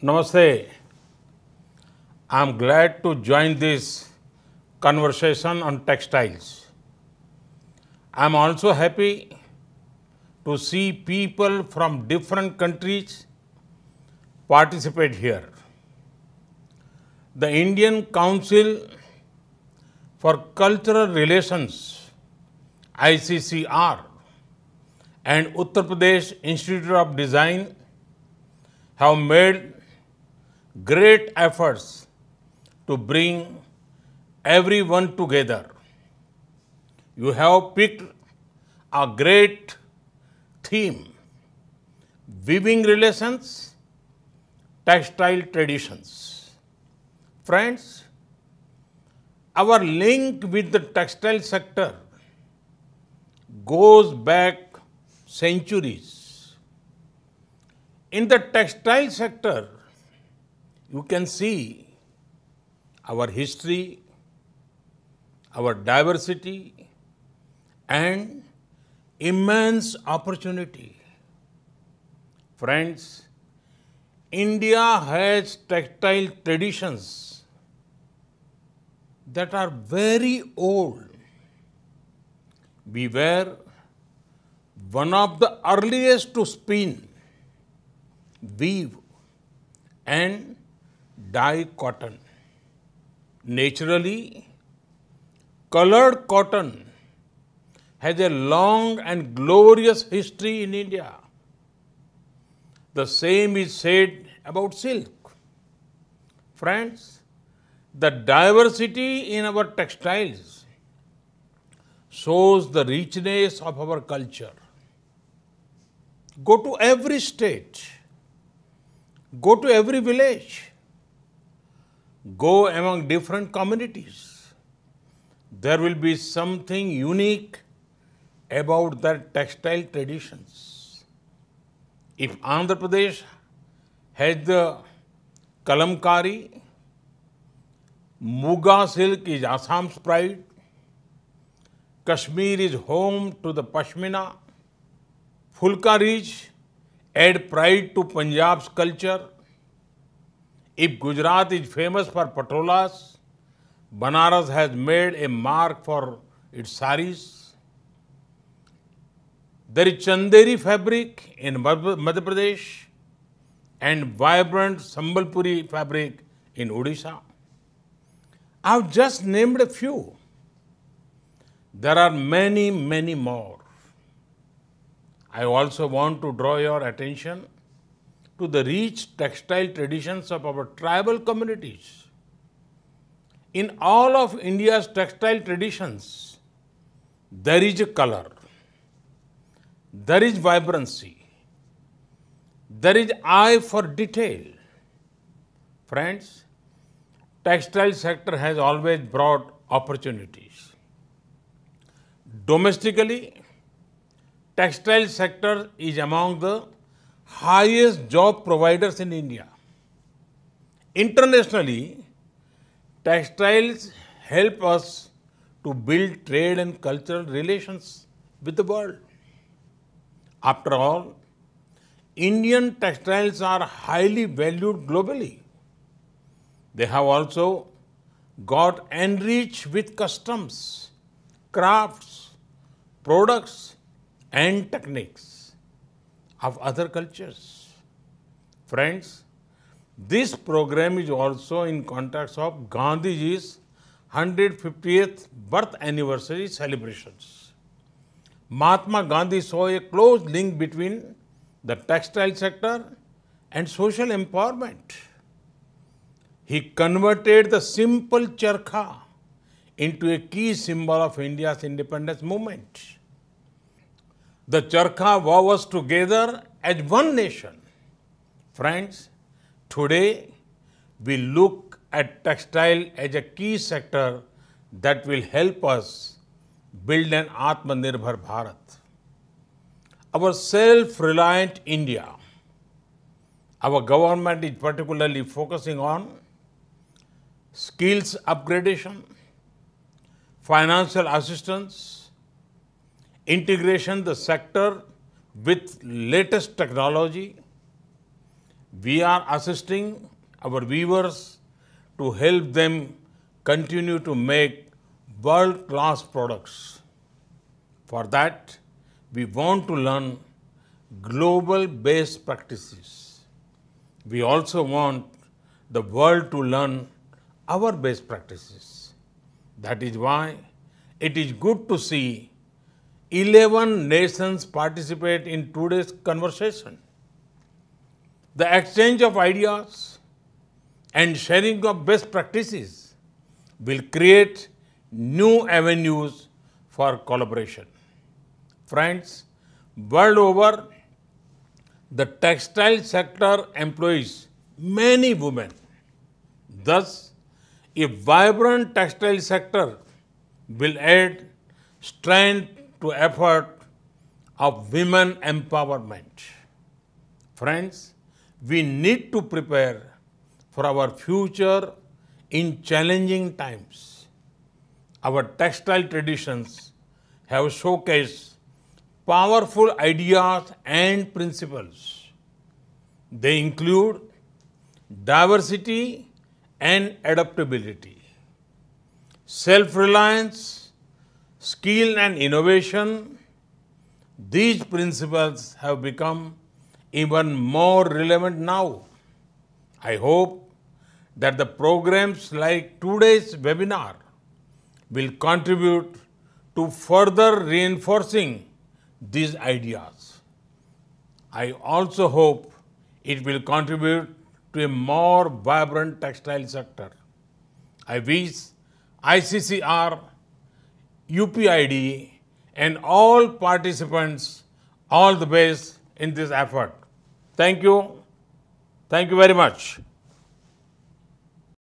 Namaste. I'm glad to join this conversation on textiles. I'm also happy to see people from different countries participate here. The Indian Council for Cultural Relations, ICCR, and Uttar Pradesh Institute of Design have made great efforts to bring everyone together. You have picked a great theme: weaving relations, textile traditions. Friends, our link with the textile sector goes back centuries. In the textile sector, you can see our history, our diversity, and immense opportunity. Friends, India has textile traditions that are very old. We were one of the earliest to spin, weave, and dye cotton. Naturally, colored cotton has a long and glorious history in India. The same is said about silk. Friends, the diversity in our textiles shows the richness of our culture. Go to every state, go to every village, go among different communities. There will be something unique about their textile traditions. If Andhra Pradesh has the Kalamkari, Muga silk is Assam's pride, Kashmir is home to the Pashmina, Fulka Ridge add pride to Punjab's culture. If Gujarat is famous for patolas, Banaras has made a mark for its saris. There is Chanderi fabric in Madhya Pradesh and vibrant Sambalpuri fabric in Odisha. I have just named a few. There are many, many more. I also want to draw your attention to the rich textile traditions of our tribal communities. In all of India's textile traditions, there is a color, there is vibrancy, there is eye for detail. Friends, textile sector has always brought opportunities. Domestically, textile sector is among the highest job providers in India. Internationally, textiles help us to build trade and cultural relations with the world. After all, Indian textiles are highly valued globally. They have also got enriched with customs, crafts, products, and techniques of other cultures. Friends, this program is also in context of Gandhiji's 150th birth anniversary celebrations. Mahatma Gandhi saw a close link between the textile sector and social empowerment. He converted the simple charkha into a key symbol of India's independence movement. The charkha wove us together as one nation. Friends, today we look at textile as a key sector that will help us build an Atmanirbhar Bharat. Our self-reliant India. Our government is particularly focusing on skills upgradation, financial assistance, integration the sector with latest technology, We are assisting our weavers to help them continue to make world-class products. For that, we want to learn global best practices. We also want the world to learn our best practices. That is why it is good to see 11 nations participate in today's conversation. The exchange of ideas and sharing of best practices will create new avenues for collaboration. Friends, world over, the textile sector employs many women. Thus, a vibrant textile sector will add strength to effort of women empowerment. Friends, we need to prepare for our future in challenging times. Our textile traditions have showcased powerful ideas and principles. They include diversity and adaptability, self-reliance, skill and innovation. These principles have become even more relevant now. I hope that the programs like today's webinar will contribute to further reinforcing these ideas. I also hope it will contribute to a more vibrant textile sector. I wish ICCR, UPID, and all participants all the best in this effort. Thank you. Thank you very much.